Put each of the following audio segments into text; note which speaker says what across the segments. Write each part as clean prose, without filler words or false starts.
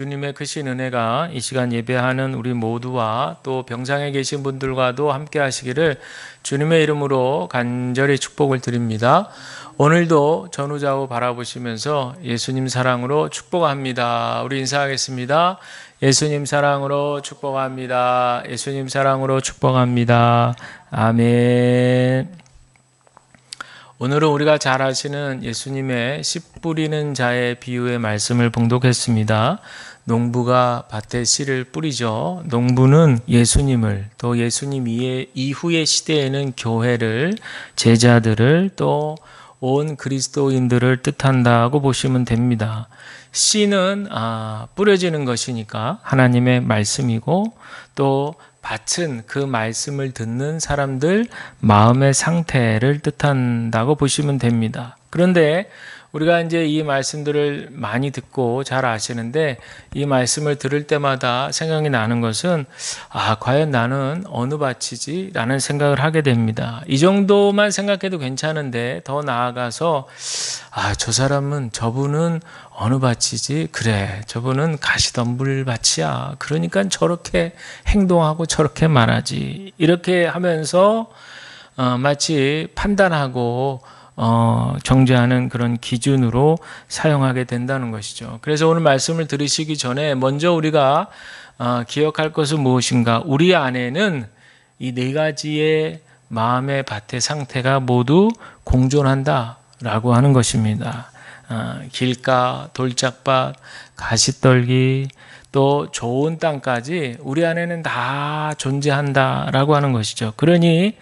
Speaker 1: 주님의 크신 은혜가 이 시간 예배하는 우리 모두와 또 병상에 계신 분들과도 함께 하시기를 주님의 이름으로 간절히 축복을 드립니다. 오늘도 전후좌우 바라보시면서 예수님 사랑으로 축복합니다. 우리 인사하겠습니다. 예수님 사랑으로 축복합니다. 예수님 사랑으로 축복합니다. 아멘. 오늘은 우리가 잘 아시는 예수님의 씨 뿌리는 자의 비유의 말씀을 봉독했습니다. 농부가 밭에 씨를 뿌리죠. 농부는 예수님을, 또 예수님 이후의 시대에는 교회를, 제자들을, 또 온 그리스도인들을 뜻한다고 보시면 됩니다. 씨는 뿌려지는 것이니까 하나님의 말씀이고, 또 밭은 그 말씀을 듣는 사람들 마음의 상태를 뜻한다고 보시면 됩니다. 그런데 우리가 이제 이 말씀들을 많이 듣고 잘 아시는데 이 말씀을 들을 때마다 생각이 나는 것은 과연 나는 어느 밭이지? 라는 생각을 하게 됩니다. 이 정도만 생각해도 괜찮은데 더 나아가서 저분은 어느 밭이지? 그래, 저분은 가시덤불 밭이야. 그러니까 저렇게 행동하고 저렇게 말하지. 이렇게 하면서 마치 판단하고 정죄하는 그런 기준으로 사용하게 된다는 것이죠. 그래서 오늘 말씀을 들으시기 전에 먼저 우리가 기억할 것은 무엇인가? 우리 안에는 이 네 가지의 마음의 밭의 상태가 모두 공존한다라고 하는 것입니다. 길가, 돌짝밭, 가시떨기, 또 좋은 땅까지 우리 안에는 다 존재한다라고 하는 것이죠. 그러니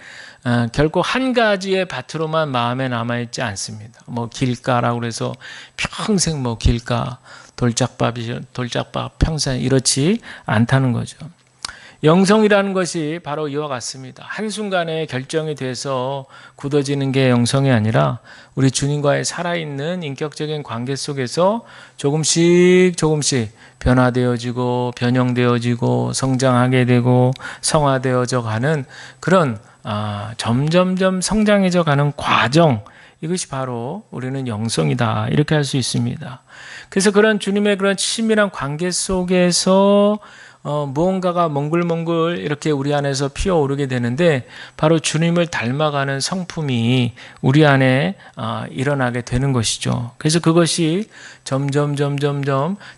Speaker 1: 결코 한 가지의 밭으로만 마음에 남아있지 않습니다. 길가라고 해서 평생 길가, 돌짝밭 평생 이렇지 않다는 거죠. 영성이라는 것이 바로 이와 같습니다. 한순간에 결정이 돼서 굳어지는 게 영성이 아니라 우리 주님과의 살아있는 인격적인 관계 속에서 조금씩 변화되어지고 변형되어지고 성장하게 되고 성화되어져 가는 그런 점점점 성장해져 가는 과정, 이것이 바로 우리는 영성이다 이렇게 할 수 있습니다. 그래서 그런 주님의 그런 친밀한 관계 속에서 무언가가 몽글몽글 이렇게 우리 안에서 피어오르게 되는데 바로 주님을 닮아가는 성품이 우리 안에 일어나게 되는 것이죠. 그래서 그것이 점점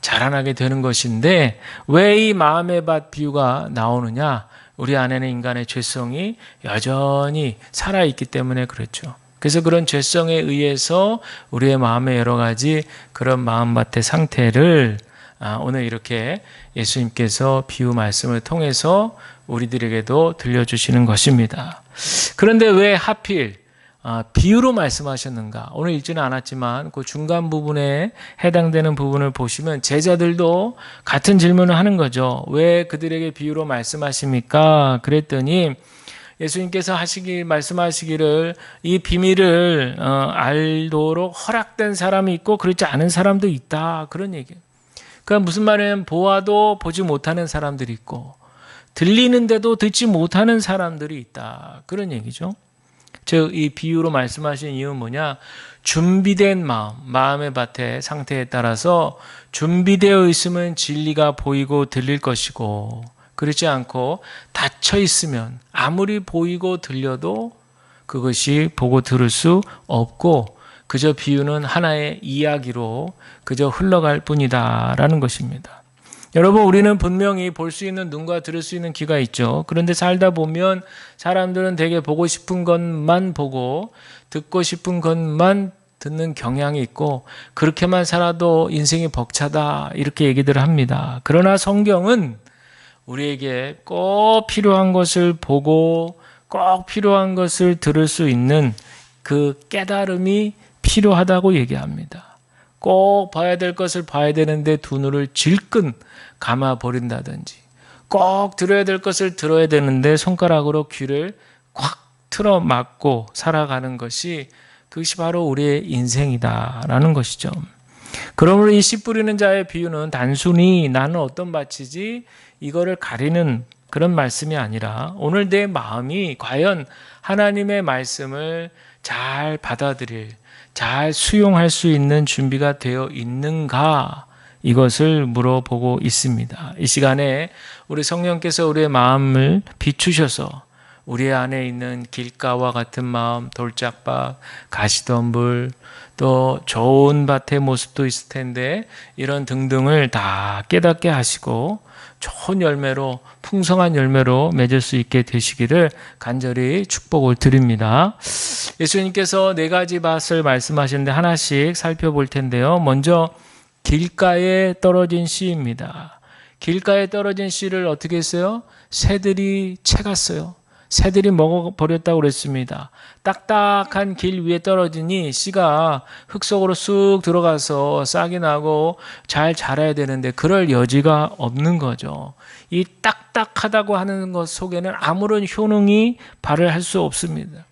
Speaker 1: 자라나게 되는 것인데 왜 이 마음의 밭 비유가 나오느냐? 우리 안에는 인간의 죄성이 여전히 살아있기 때문에 그렇죠. 그래서 그런 죄성에 의해서 우리의 마음의 여러 가지 그런 마음밭의 상태를 오늘 이렇게 예수님께서 비유 말씀을 통해서 우리들에게도 들려주시는 것입니다. 그런데 왜 하필 비유로 말씀하셨는가? 오늘 읽지는 않았지만 그 중간 부분에 해당되는 부분을 보시면 제자들도 같은 질문을 하는 거죠. 왜 그들에게 비유로 말씀하십니까? 그랬더니 예수님께서 말씀하시기를 이 비밀을 알도록 허락된 사람이 있고 그렇지 않은 사람도 있다. 그런 얘기예요. 그러니까 무슨 말이냐면 보아도 보지 못하는 사람들이 있고 들리는데도 듣지 못하는 사람들이 있다. 그런 얘기죠. 즉 이 비유로 말씀하신 이유는 뭐냐? 준비된 마음의 밭의 상태에 따라서 준비되어 있으면 진리가 보이고 들릴 것이고 그렇지 않고 닫혀 있으면 아무리 보이고 들려도 그것이 보고 들을 수 없고 그저 비유는 하나의 이야기로 그저 흘러갈 뿐이다라는 것입니다. 여러분, 우리는 분명히 볼 수 있는 눈과 들을 수 있는 귀가 있죠. 그런데 살다 보면 사람들은 되게 보고 싶은 것만 보고 듣고 싶은 것만 듣는 경향이 있고 그렇게만 살아도 인생이 벅차다 이렇게 얘기들을 합니다. 그러나 성경은 우리에게 꼭 필요한 것을 보고 꼭 필요한 것을 들을 수 있는 그 깨달음이 필요하다고 얘기합니다. 꼭 봐야 될 것을 봐야 되는데 두 눈을 질끈 감아버린다든지 꼭 들어야 될 것을 들어야 되는데 손가락으로 귀를 콱 틀어 막고 살아가는 것이 그것이 바로 우리의 인생이다라는 것이죠. 그러므로 이 씨 뿌리는 자의 비유는 단순히 나는 어떤 밭이지 이거를 가리는 그런 말씀이 아니라 오늘 내 마음이 과연 하나님의 말씀을 잘 받아들일, 잘 수용할 수 있는 준비가 되어 있는가 이것을 물어보고 있습니다. 이 시간에 우리 성령께서 우리의 마음을 비추셔서 우리 안에 있는 길가와 같은 마음, 돌짝밭, 가시덤불, 또 좋은 밭의 모습도 있을 텐데 이런 등등을 다 깨닫게 하시고 좋은 열매로, 풍성한 열매로 맺을 수 있게 되시기를 간절히 축복을 드립니다. 예수님께서 4가지 밭을 말씀하셨는데 하나씩 살펴볼 텐데요. 먼저 길가에 떨어진 씨입니다. 길가에 떨어진 씨를 어떻게 했어요? 새들이 채갔어요. 새들이 먹어버렸다고 그랬습니다. 딱딱한 길 위에 떨어지니 씨가 흙 속으로 쑥 들어가서 싹이 나고 잘 자라야 되는데 그럴 여지가 없는 거죠. 이 딱딱하다고 하는 것 속에는 아무런 효능이 발휘할 수 없습니다.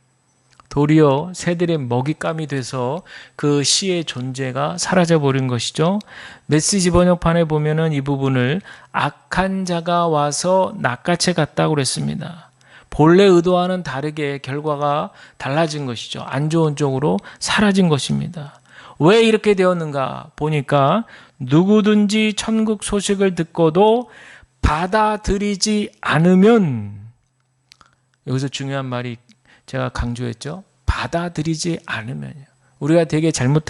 Speaker 1: 도리어 새들의 먹잇감이 돼서 그 씨의 존재가 사라져버린 것이죠. 메시지 번역판에 보면은 이 부분을 악한 자가 와서 낚아채 갔다고 그랬습니다. 본래 의도와는 다르게 결과가 달라진 것이죠. 안 좋은 쪽으로 사라진 것입니다. 왜 이렇게 되었는가 보니까 누구든지 천국 소식을 듣고도 받아들이지 않으면, 여기서 중요한 말이 제가 강조했죠. 받아들이지 않으면요. 우리가 되게 잘못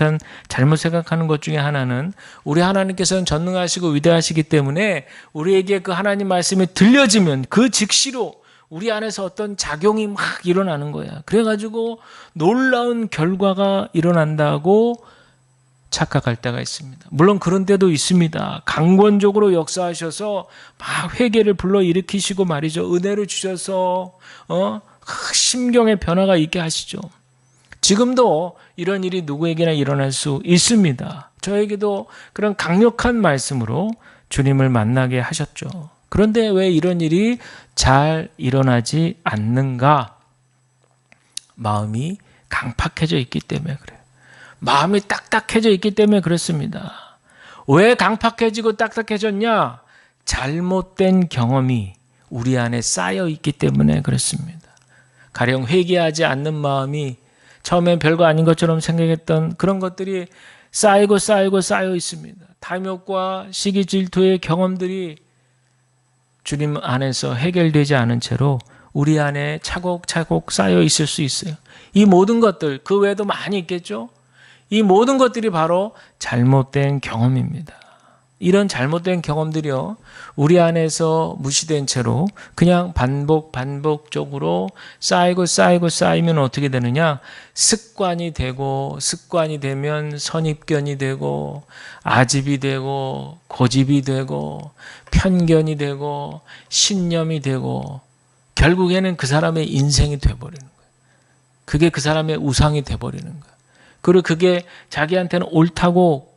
Speaker 1: 생각하는 것 중에 하나는 우리 하나님께서는 전능하시고 위대하시기 때문에 우리에게 그 하나님 말씀이 들려지면 그 즉시로 우리 안에서 어떤 작용이 막 일어나는 거야. 그래가지고 놀라운 결과가 일어난다고 착각할 때가 있습니다. 물론 그런 때도 있습니다. 강권적으로 역사하셔서 막 회개를 불러일으키시고 말이죠. 은혜를 주셔서 심경의 변화가 있게 하시죠. 지금도 이런 일이 누구에게나 일어날 수 있습니다. 저에게도 그런 강력한 말씀으로 주님을 만나게 하셨죠. 그런데 왜 이런 일이 잘 일어나지 않는가? 마음이 강팍해져 있기 때문에 그래요. 마음이 딱딱해져 있기 때문에 그렇습니다. 왜 강팍해지고 딱딱해졌냐? 잘못된 경험이 우리 안에 쌓여 있기 때문에 그렇습니다. 가령 회개하지 않는 마음이 처음엔 별거 아닌 것처럼 생각했던 그런 것들이 쌓여 있습니다. 탐욕과 시기 질투의 경험들이 주님 안에서 해결되지 않은 채로 우리 안에 차곡차곡 쌓여 있을 수 있어요. 이 모든 것들, 그 외에도 많이 있겠죠? 이 모든 것들이 바로 잘못된 경험입니다. 이런 잘못된 경험들이요, 우리 안에서 무시된 채로 그냥 반복적으로 쌓이면 어떻게 되느냐? 습관이 되면 선입견이 되고, 아집이 되고, 고집이 되고, 편견이 되고, 신념이 되고, 결국에는 그 사람의 인생이 돼버리는 거예요. 그게 그 사람의 우상이 돼버리는 거예요. 그리고 그게 자기한테는 옳다고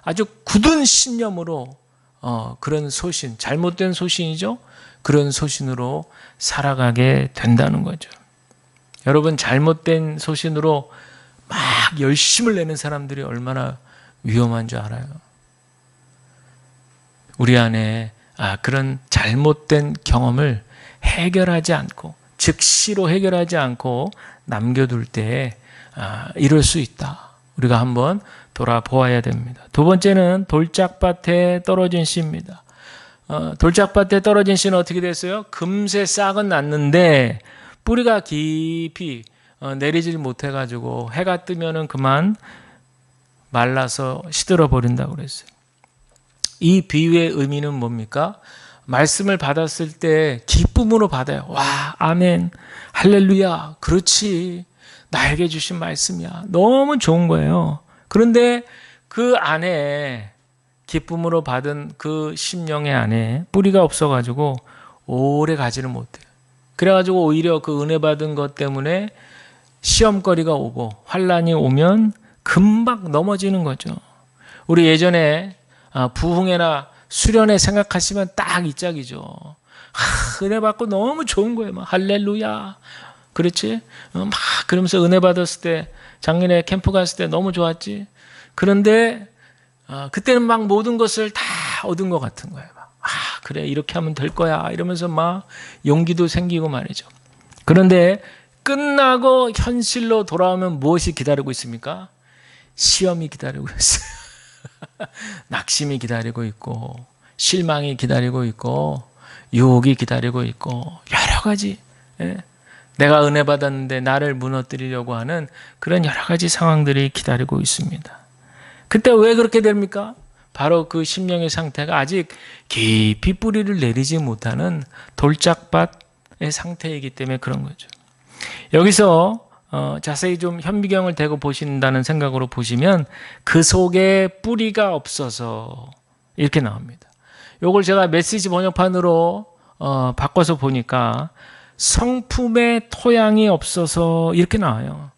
Speaker 1: 아주 굳은 신념으로 그런 소신, 잘못된 소신이죠. 그런 소신으로 살아가게 된다는 거죠. 여러분, 잘못된 소신으로 막 열심을 내는 사람들이 얼마나 위험한 줄 알아요? 우리 안에 그런 잘못된 경험을 해결하지 않고, 즉시로 해결하지 않고 남겨둘 때 이럴 수 있다. 우리가 한번 돌아보아야 됩니다. 두 번째는 돌짝밭에 떨어진 씨입니다. 돌짝밭에 떨어진 씨는 어떻게 됐어요? 금세 싹은 났는데 뿌리가 깊이 내리질 못해가지고 해가 뜨면은 그만 말라서 시들어 버린다고 그랬어요. 이 비유의 의미는 뭡니까? 말씀을 받았을 때 기쁨으로 받아요. 와, 아멘, 할렐루야, 그렇지, 나에게 주신 말씀이야. 너무 좋은 거예요. 그런데 그 안에, 기쁨으로 받은 그 심령의 안에 뿌리가 없어가지고 오래 가지를 못해요. 그래가지고 오히려 그 은혜 받은 것 때문에 시험거리가 오고 환란이 오면 금방 넘어지는 거죠. 우리 예전에 부흥회나 수련회 생각하시면 딱 이 짝이죠. 은혜 받고 너무 좋은 거예요. 막 할렐루야, 그렇지? 막 그러면서 은혜 받았을 때, 작년에 캠프 갔을 때 너무 좋았지. 그런데 그때는 막 모든 것을 다 얻은 것 같은 거예요. 그래, 이렇게 하면 될 거야, 이러면서 막 용기도 생기고 말이죠. 그런데 끝나고 현실로 돌아오면 무엇이 기다리고 있습니까? 시험이 기다리고 있어요. 낙심이 기다리고 있고, 실망이 기다리고 있고, 유혹이 기다리고 있고, 여러 가지, 예? 내가 은혜 받았는데 나를 무너뜨리려고 하는 그런 여러 가지 상황들이 기다리고 있습니다. 그때 왜 그렇게 됩니까? 바로 그 심령의 상태가 아직 깊이 뿌리를 내리지 못하는 돌짝밭의 상태이기 때문에 그런 거죠. 여기서 자세히 좀 현미경을 대고 보신다는 생각으로 보시면 그 속에 뿌리가 없어서 이렇게 나옵니다. 요걸 제가 메시지 번역판으로 바꿔서 보니까 성품의 토양이 없어서 이렇게 나와요.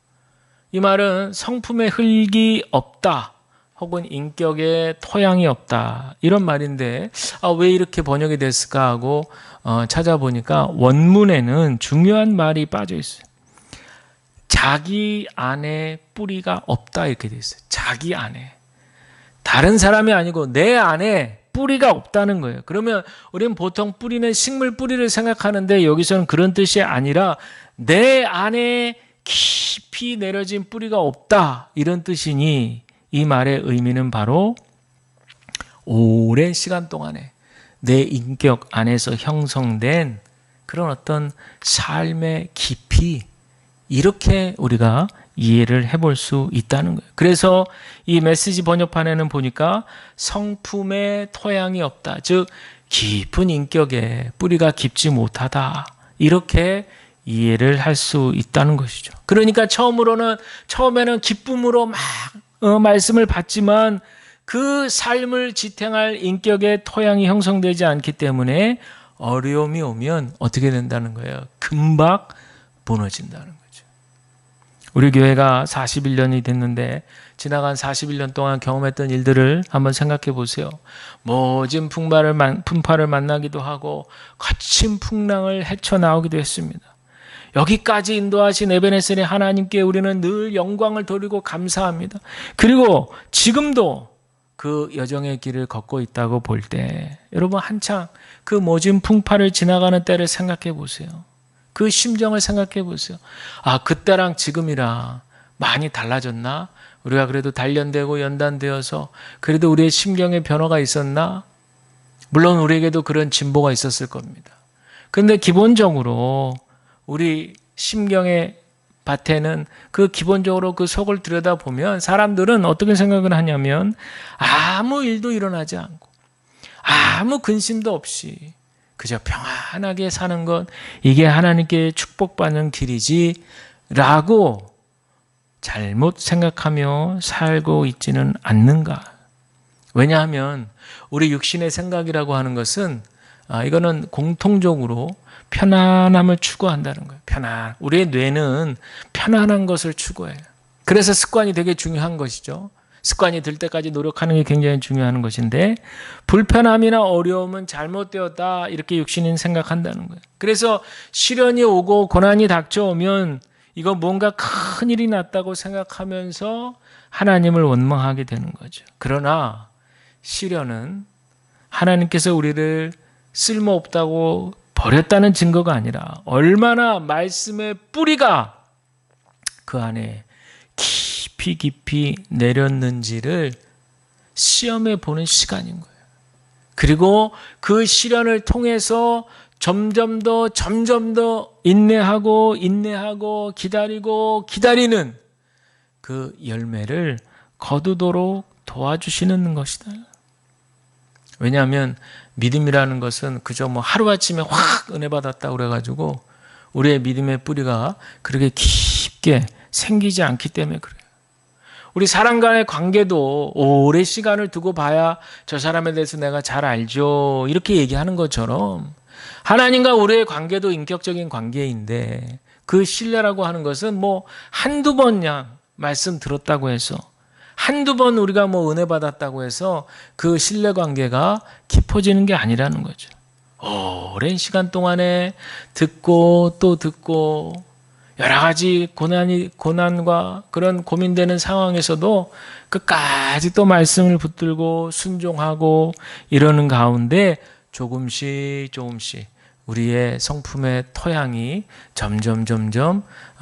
Speaker 1: 이 말은 성품의 흙이 없다 혹은 인격의 토양이 없다 이런 말인데 왜 이렇게 번역이 됐을까 하고 찾아보니까 원문에는 중요한 말이 빠져 있어요. 자기 안에 뿌리가 없다 이렇게 돼 있어요. 자기 안에. 다른 사람이 아니고 내 안에 뿌리가 없다는 거예요. 그러면 우리는 보통 뿌리는 식물 뿌리를 생각하는데 여기서는 그런 뜻이 아니라 내 안에 깊이 내려진 뿌리가 없다 이런 뜻이니 이 말의 의미는 바로 오랜 시간 동안에 내 인격 안에서 형성된 그런 어떤 삶의 깊이 이렇게 우리가 이해를 해볼 수 있다는 거예요. 그래서 이 메시지 번역판에는 보니까 성품의 토양이 없다. 즉 깊은 인격에 뿌리가 깊지 못하다. 이렇게 이해를 할 수 있다는 것이죠. 그러니까 처음에는 기쁨으로 막 말씀을 받지만 그 삶을 지탱할 인격의 토양이 형성되지 않기 때문에 어려움이 오면 어떻게 된다는 거예요? 금방 무너진다는 거예요. 우리 교회가 41년이 됐는데 지나간 41년 동안 경험했던 일들을 한번 생각해 보세요. 모진 풍파를 만나기도 하고 거친 풍랑을 헤쳐나오기도 했습니다. 여기까지 인도하신 에베네셀의 하나님께 우리는 늘 영광을 돌리고 감사합니다. 그리고 지금도 그 여정의 길을 걷고 있다고 볼 때 여러분 한창 그 모진 풍파를 지나가는 때를 생각해 보세요. 그 심정을 생각해 보세요. 그때랑 지금이랑 많이 달라졌나? 우리가 그래도 단련되고 연단되어서 그래도 우리의 심경의 변화가 있었나? 물론 우리에게도 그런 진보가 있었을 겁니다. 그런데 기본적으로 우리 심경의 밭에는 그 기본적으로 그 속을 들여다보면 사람들은 어떻게 생각을 하냐면 아무 일도 일어나지 않고 아무 근심도 없이 그저 평안하게 사는 것, 이게 하나님께 축복받는 길이지 라고 잘못 생각하며 살고 있지는 않는가. 왜냐하면 우리 육신의 생각이라고 하는 것은 이거는 공통적으로 편안함을 추구한다는 거예요. 우리의 뇌는 편안한 것을 추구해요. 그래서 습관이 되게 중요한 것이죠. 습관이 들 때까지 노력하는 게 굉장히 중요한 것인데 불편함이나 어려움은 잘못되었다 이렇게 육신은 생각한다는 거예요. 그래서 시련이 오고 고난이 닥쳐오면 이거 뭔가 큰일이 났다고 생각하면서 하나님을 원망하게 되는 거죠. 그러나 시련은 하나님께서 우리를 쓸모없다고 버렸다는 증거가 아니라 얼마나 말씀의 뿌리가 그 안에 깊이 내렸는지를 시험해 보는 시간인 거예요. 그리고 그 시련을 통해서 점점 더 인내하고 기다리는 그 열매를 거두도록 도와주시는 것이다. 왜냐하면 믿음이라는 것은 그저 하루아침에 확 은혜 받았다 그래가지고 우리의 믿음의 뿌리가 그렇게 깊게 생기지 않기 때문에 그래요. 우리 사람 간의 관계도 오랜 시간을 두고 봐야 저 사람에 대해서 내가 잘 알죠. 이렇게 얘기하는 것처럼 하나님과 우리의 관계도 인격적인 관계인데 그 신뢰라고 하는 것은 한두 번 말씀 들었다고 해서 한두 번 우리가 은혜 받았다고 해서 그 신뢰 관계가 깊어지는 게 아니라는 거죠. 오랜 시간 동안에 듣고 또 듣고 여러 가지 고난과 그런 고민되는 상황에서도 끝까지 또 말씀을 붙들고 순종하고 이러는 가운데 조금씩 우리의 성품의 토양이 점점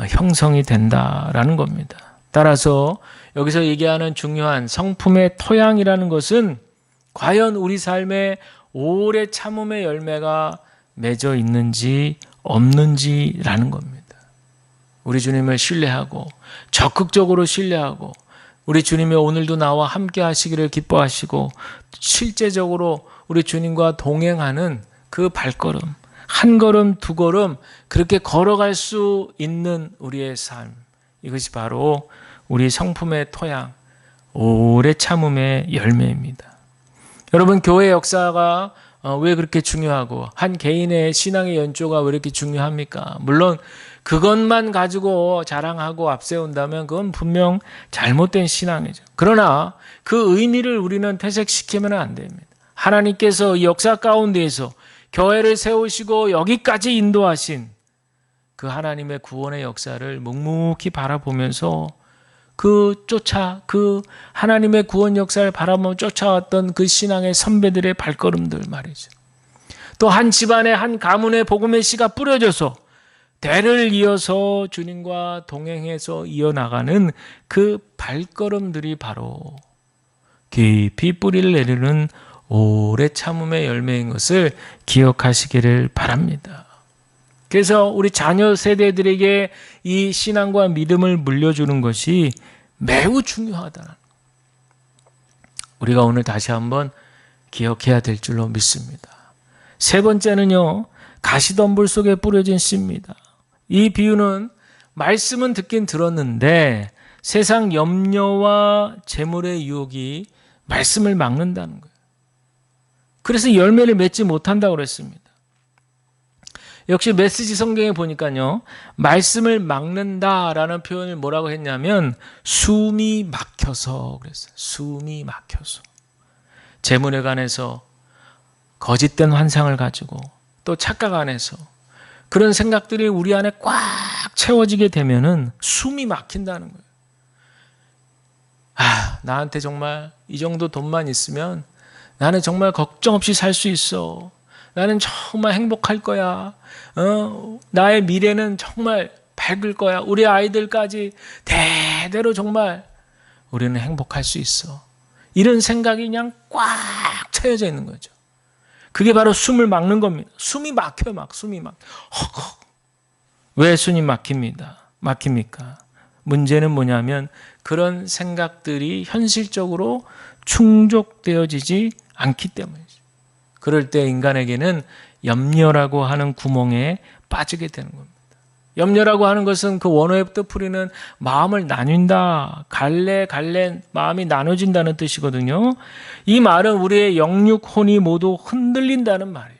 Speaker 1: 형성이 된다라는 겁니다. 따라서 여기서 얘기하는 중요한 성품의 토양이라는 것은 과연 우리 삶에 오래 참음의 열매가 맺어 있는지 없는지라는 겁니다. 우리 주님을 신뢰하고 적극적으로 신뢰하고 우리 주님이 오늘도 나와 함께 하시기를 기뻐하시고 실제적으로 우리 주님과 동행하는 그 발걸음, 한 걸음 두 걸음 그렇게 걸어갈 수 있는 우리의 삶, 이것이 바로 우리 성품의 토양, 오래 참음의 열매입니다. 여러분, 교회 역사가 왜 그렇게 중요하고 한 개인의 신앙의 연조가 왜 이렇게 중요합니까? 물론 그것만 가지고 자랑하고 앞세운다면 그건 분명 잘못된 신앙이죠. 그러나 그 의미를 우리는 퇴색시키면 안 됩니다. 하나님께서 이 역사 가운데에서 교회를 세우시고 여기까지 인도하신 그 하나님의 구원의 역사를 묵묵히 바라보면서 그 하나님의 구원 역사를 바라보며 쫓아왔던 그 신앙의 선배들의 발걸음들 말이죠. 또 한 집안에 한 가문의 복음의 씨가 뿌려져서 대를 이어서 주님과 동행해서 이어나가는 그 발걸음들이 바로 깊이 뿌리를 내리는 오래 참음의 열매인 것을 기억하시기를 바랍니다. 그래서 우리 자녀 세대들에게 이 신앙과 믿음을 물려주는 것이 매우 중요하다. 우리가 오늘 다시 한번 기억해야 될 줄로 믿습니다. 세 번째는요, 가시덤불 속에 뿌려진 씨입니다. 이 비유는 말씀은 듣긴 들었는데 세상 염려와 재물의 유혹이 말씀을 막는다는 거예요. 그래서 열매를 맺지 못한다고 그랬습니다. 역시 메시지 성경에 보니까요, 말씀을 막는다라는 표현을 뭐라고 했냐면 숨이 막혀서 그랬어요. 숨이 막혀서. 재물에 관해서 거짓된 환상을 가지고 또 착각 안에서 그런 생각들이 우리 안에 꽉 채워지게 되면은 숨이 막힌다는 거예요. 나한테 정말 이 정도 돈만 있으면 나는 정말 걱정 없이 살 수 있어. 나는 정말 행복할 거야. 나의 미래는 정말 밝을 거야. 우리 아이들까지 대대로 정말 우리는 행복할 수 있어. 이런 생각이 그냥 꽉 채워져 있는 거죠. 그게 바로 숨을 막는 겁니다. 숨이 막혀요, 숨이 막. 헉헉. 왜 숨이 막힙니까? 문제는 뭐냐면 그런 생각들이 현실적으로 충족되어지지 않기 때문이죠. 그럴 때 인간에게는 염려라고 하는 구멍에 빠지게 되는 겁니다. 염려라고 하는 것은 그 원어의 뜻풀이는 마음을 나뉜다, 갈래 마음이 나눠진다는 뜻이거든요. 이 말은 우리의 영육 혼이 모두 흔들린다는 말이에요.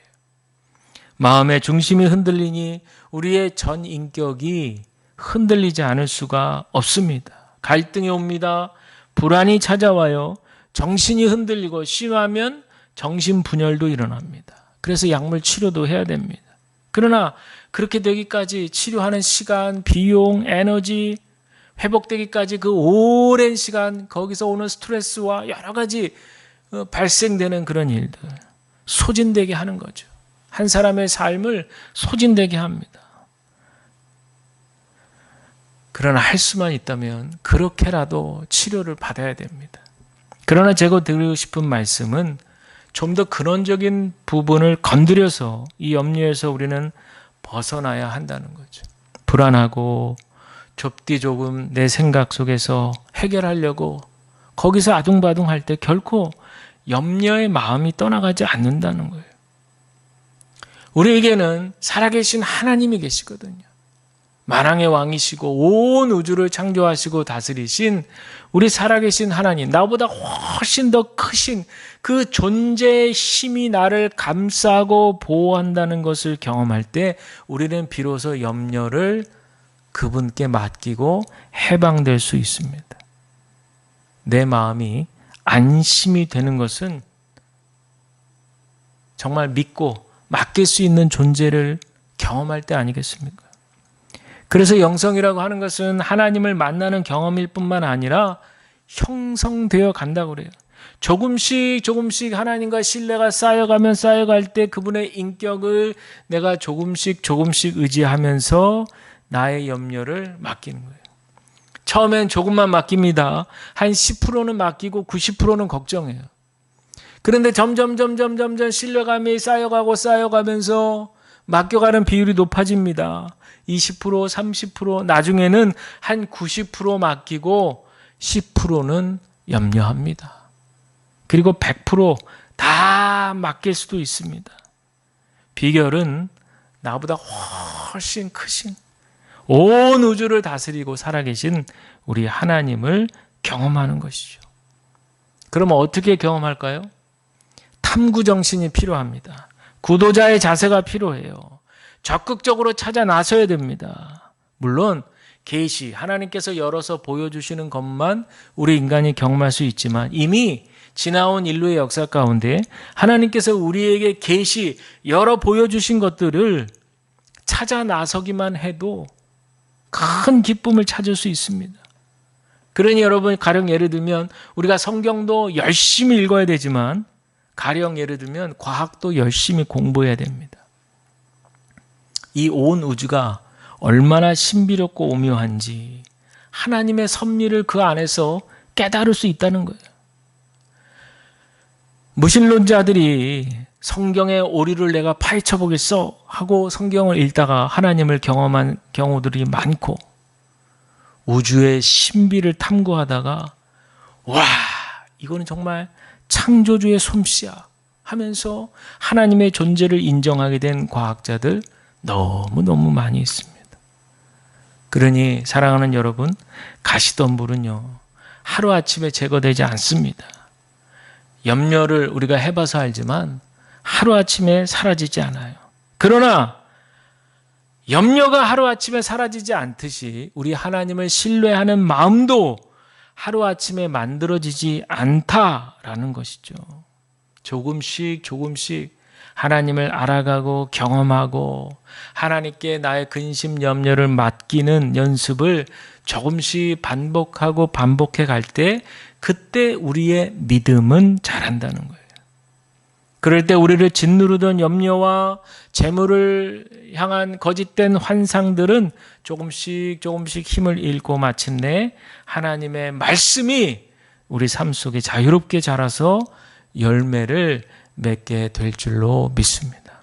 Speaker 1: 마음의 중심이 흔들리니 우리의 전 인격이 흔들리지 않을 수가 없습니다. 갈등이 옵니다. 불안이 찾아와요. 정신이 흔들리고 심하면 정신분열도 일어납니다. 그래서 약물 치료도 해야 됩니다. 그러나 그렇게 되기까지 치료하는 시간, 비용, 에너지, 회복되기까지 그 오랜 시간, 거기서 오는 스트레스와 여러 가지 발생되는 그런 일들, 소진되게 하는 거죠. 한 사람의 삶을 소진되게 합니다. 그러나 할 수만 있다면 그렇게라도 치료를 받아야 됩니다. 그러나 제가 드리고 싶은 말씀은 좀 더 근원적인 부분을 건드려서 이 염려에서 우리는 벗어나야 한다는 거죠. 불안하고 좁디 좁은 내 생각 속에서 해결하려고 거기서 아둥바둥 할 때 결코 염려의 마음이 떠나가지 않는다는 거예요. 우리에게는 살아계신 하나님이 계시거든요. 만왕의 왕이시고 온 우주를 창조하시고 다스리신 우리 살아계신 하나님, 나보다 훨씬 더 크신 그 존재의 힘이 나를 감싸고 보호한다는 것을 경험할 때 우리는 비로소 염려를 그분께 맡기고 해방될 수 있습니다. 내 마음이 안심이 되는 것은 정말 믿고 맡길 수 있는 존재를 경험할 때 아니겠습니까? 그래서 영성이라고 하는 것은 하나님을 만나는 경험일 뿐만 아니라 형성되어 간다고 그래요. 조금씩 하나님과 신뢰가 쌓여갈 때 그분의 인격을 내가 조금씩 의지하면서 나의 염려를 맡기는 거예요. 처음엔 조금만 맡깁니다. 한 10%는 맡기고 90%는 걱정해요. 그런데 점점 신뢰감이 쌓여가면서 맡겨가는 비율이 높아집니다. 20%, 30%, 나중에는 한 90% 맡기고 10%는 염려합니다. 그리고 100% 맡길 수도 있습니다. 비결은 나보다 훨씬 크신 온 우주를 다스리고 살아계신 우리 하나님을 경험하는 것이죠. 그러면 어떻게 경험할까요? 탐구정신이 필요합니다. 구도자의 자세가 필요해요. 적극적으로 찾아 나서야 됩니다. 물론 계시, 하나님께서 열어서 보여주시는 것만 우리 인간이 경험할 수 있지만 이미 지나온 인류의 역사 가운데 하나님께서 우리에게 계시, 열어 보여주신 것들을 찾아 나서기만 해도 큰 기쁨을 찾을 수 있습니다. 그러니 여러분, 가령 예를 들면 우리가 성경도 열심히 읽어야 되지만 가령 예를 들면 과학도 열심히 공부해야 됩니다. 이 온 우주가 얼마나 신비롭고 오묘한지 하나님의 섭리를 그 안에서 깨달을 수 있다는 거예요. 무신론자들이 성경의 오류를 내가 파헤쳐 보겠어 하고 성경을 읽다가 하나님을 경험한 경우들이 많고, 우주의 신비를 탐구하다가 와, 이거는 정말 창조주의 솜씨야 하면서 하나님의 존재를 인정하게 된 과학자들 너무너무 많이 있습니다. 그러니 사랑하는 여러분, 가시덤불은요 하루아침에 제거되지 않습니다. 염려를 우리가 해봐서 알지만 하루아침에 사라지지 않아요. 그러나 염려가 하루아침에 사라지지 않듯이 우리 하나님을 신뢰하는 마음도 하루아침에 만들어지지 않다라는 것이죠. 조금씩 하나님을 알아가고 경험하고 하나님께 나의 근심 염려를 맡기는 연습을 조금씩 반복해 갈 때 그때 우리의 믿음은 자란다는 거예요. 그럴 때 우리를 짓누르던 염려와 재물을 향한 거짓된 환상들은 조금씩 힘을 잃고 마침내 하나님의 말씀이 우리 삶 속에 자유롭게 자라서 열매를 맺게 될 줄로 믿습니다.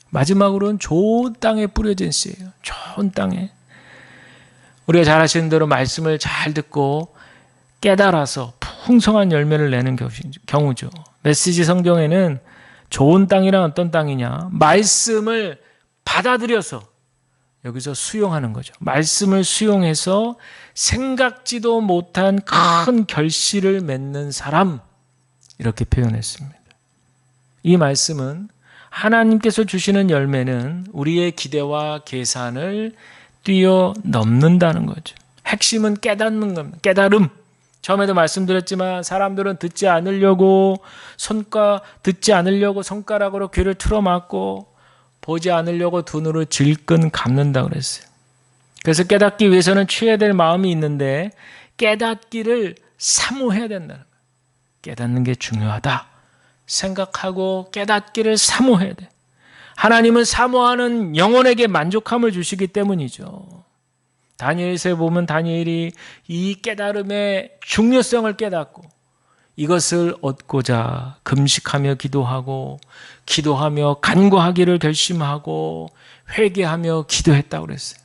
Speaker 1: 마지막으로는 좋은 땅에 뿌려진 씨예요. 좋은 땅에. 우리가 잘 아시는 대로 말씀을 잘 듣고 깨달아서 풍성한 열매를 내는 경우죠. 메시지 성경에는 좋은 땅이란 어떤 땅이냐? 말씀을 받아들여서 여기서 수용하는 거죠. 말씀을 수용해서 생각지도 못한 큰 결실을 맺는 사람, 이렇게 표현했습니다. 이 말씀은 하나님께서 주시는 열매는 우리의 기대와 계산을 뛰어넘는다는 거죠. 핵심은 깨닫는 겁니다. 깨달음. 처음에도 말씀드렸지만 사람들은 듣지 않으려고 손가락으로 귀를 틀어막고 보지 않으려고 두 눈을 질끈 감는다 그랬어요. 그래서 깨닫기 위해서는 취해야 될 마음이 있는데 깨닫기를 사모해야 된다는 거예요. 깨닫는 게 중요하다 생각하고 깨닫기를 사모해야 돼. 하나님은 사모하는 영혼에게 만족함을 주시기 때문이죠. 다니엘서에 보면 다니엘이 이 깨달음의 중요성을 깨닫고 이것을 얻고자 금식하며 기도하며 간구하기를 결심하고 회개하며 기도했다고 그랬어요.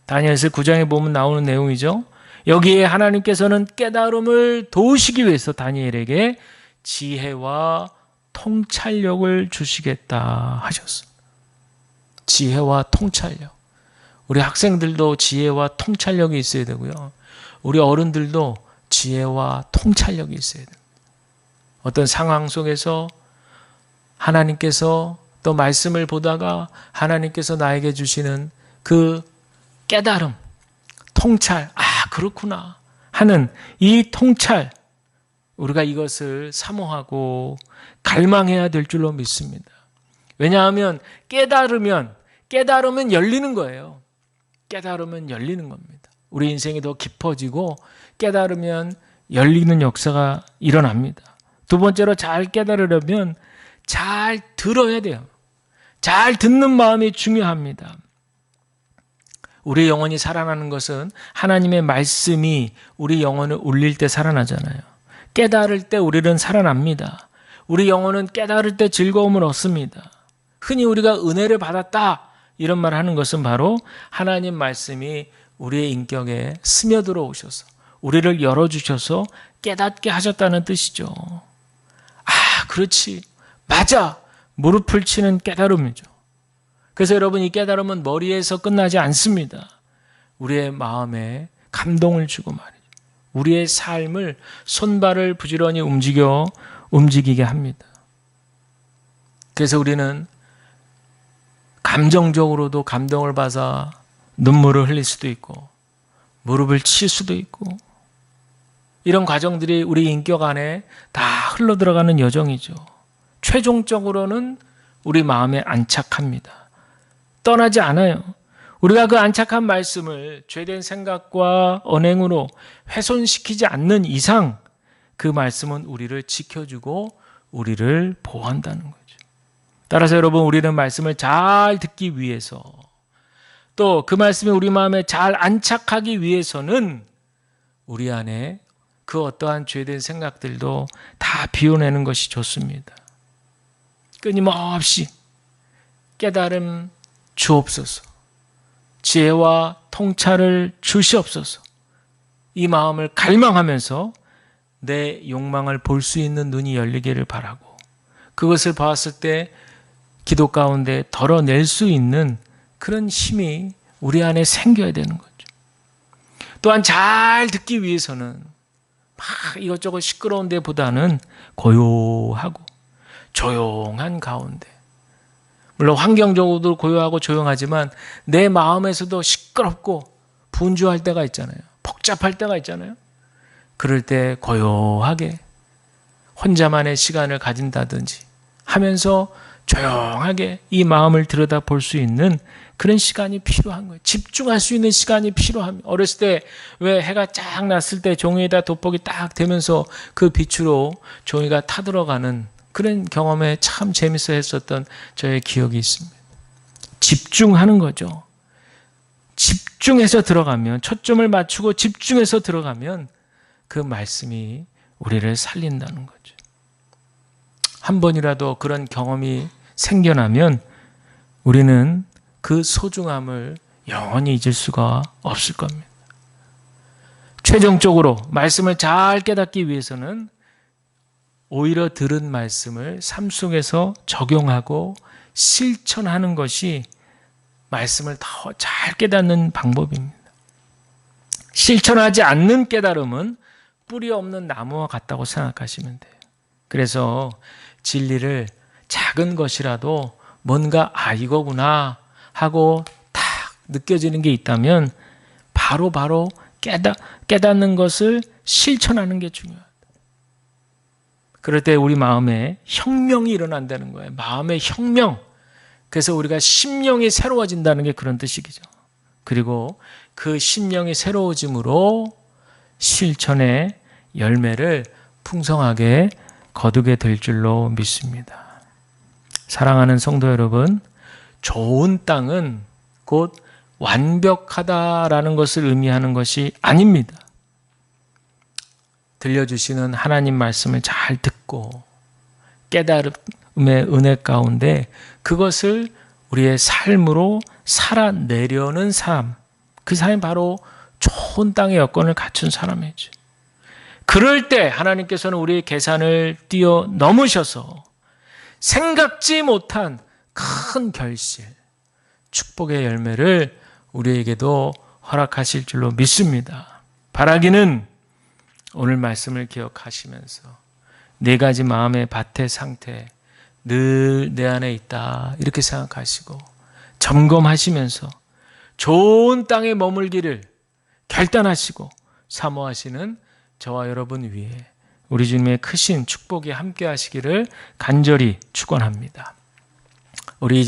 Speaker 1: 다니엘서 9장에 보면 나오는 내용이죠. 여기에 하나님께서는 깨달음을 도우시기 위해서 다니엘에게 지혜와 통찰력을 주시겠다 하셨어요. 지혜와 통찰력. 우리 학생들도 지혜와 통찰력이 있어야 되고요. 우리 어른들도 지혜와 통찰력이 있어야 됩니다. 어떤 상황 속에서 하나님께서 또 말씀을 보다가 하나님께서 나에게 주시는 그 깨달음, 통찰, 그렇구나 하는 이 통찰, 우리가 이것을 사모하고 갈망해야 될 줄로 믿습니다. 왜냐하면 깨달으면 열리는 거예요. 깨달으면 열리는 겁니다. 우리 인생이 더 깊어지고 깨달으면 열리는 역사가 일어납니다. 두 번째로 잘 깨달으려면 잘 들어야 돼요. 잘 듣는 마음이 중요합니다. 우리 영혼이 살아나는 것은 하나님의 말씀이 우리 영혼을 울릴 때 살아나잖아요. 깨달을 때 우리는 살아납니다. 우리 영혼은 깨달을 때 즐거움을 얻습니다. 흔히 우리가 은혜를 받았다 이런 말 하는 것은 바로 하나님 말씀이 우리의 인격에 스며들어 오셔서 우리를 열어주셔서 깨닫게 하셨다는 뜻이죠. 아, 그렇지. 맞아. 무릎을 치는 깨달음이죠. 그래서 여러분, 이 깨달음은 머리에서 끝나지 않습니다. 우리의 마음에 감동을 주고 말이죠. 우리의 삶을 손발을 부지런히 움직이게 합니다. 그래서 우리는 감정적으로도 감동을 받아 눈물을 흘릴 수도 있고 무릎을 칠 수도 있고 이런 과정들이 우리 인격 안에 다 흘러들어가는 여정이죠. 최종적으로는 우리 마음에 안착합니다. 떠나지 않아요. 우리가 그 안착한 말씀을 죄된 생각과 언행으로 훼손시키지 않는 이상 그 말씀은 우리를 지켜주고 우리를 보호한다는 거죠. 따라서 여러분, 우리는 말씀을 잘 듣기 위해서 또 그 말씀이 우리 마음에 잘 안착하기 위해서는 우리 안에 그 어떠한 죄된 생각들도 다 비워내는 것이 좋습니다. 끊임없이 깨달음 주옵소서. 지혜와 통찰을 주시옵소서. 이 마음을 갈망하면서 내 욕망을 볼 수 있는 눈이 열리기를 바라고 그것을 봤을 때 기도 가운데 덜어낼 수 있는 그런 힘이 우리 안에 생겨야 되는 거죠. 또한 잘 듣기 위해서는 막 이것저것 시끄러운 데보다는 고요하고 조용한 가운데, 물론 환경적으로도 고요하고 조용하지만 내 마음에서도 시끄럽고 분주할 때가 있잖아요. 복잡할 때가 있잖아요. 그럴 때 고요하게 혼자만의 시간을 가진다든지 하면서 조용하게 이 마음을 들여다볼 수 있는 그런 시간이 필요한 거예요. 집중할 수 있는 시간이 필요합니다. 어렸을 때 왜 해가 쫙 났을 때 종이에다 돋보기 딱 되면서 그 빛으로 종이가 타들어가는 그런 경험에 참 재밌어 했었던 저의 기억이 있습니다. 집중하는 거죠. 집중해서 들어가면, 초점을 맞추고 집중해서 들어가면 그 말씀이 우리를 살린다는 거죠. 한 번이라도 그런 경험이 생겨나면 우리는 그 소중함을 영원히 잊을 수가 없을 겁니다. 최종적으로 말씀을 잘 깨닫기 위해서는 오히려 들은 말씀을 삶 속에서 적용하고 실천하는 것이 말씀을 더 잘 깨닫는 방법입니다. 실천하지 않는 깨달음은 뿌리 없는 나무와 같다고 생각하시면 돼요. 그래서 진리를 작은 것이라도 뭔가 이거구나 하고 딱 느껴지는 게 있다면 바로 깨닫는 것을 실천하는 게 중요하다. 그럴 때 우리 마음에 혁명이 일어난다는 거예요. 마음의 혁명. 그래서 우리가 심령이 새로워진다는 게 그런 뜻이죠. 그리고 그 심령이 새로워짐으로 실천의 열매를 풍성하게 거두게 될 줄로 믿습니다. 사랑하는 성도 여러분, 좋은 땅은 곧 완벽하다라는 것을 의미하는 것이 아닙니다. 들려주시는 하나님 말씀을 잘 듣고 깨달음의 은혜 가운데 그것을 우리의 삶으로 살아내려는 삶, 그 사람이 바로 좋은 땅의 여건을 갖춘 사람이죠. 그럴 때 하나님께서는 우리의 계산을 뛰어넘으셔서 생각지 못한 큰 결실, 축복의 열매를 우리에게도 허락하실 줄로 믿습니다. 바라기는 오늘 말씀을 기억하시면서 네 가지 마음의 밭의 상태 늘 내 안에 있다 이렇게 생각하시고 점검하시면서 좋은 땅에 머물기를 결단하시고 사모하시는 저와 여러분 위에 우리 주님의 크신 축복이 함께 하시기를 간절히 축원합니다. 우리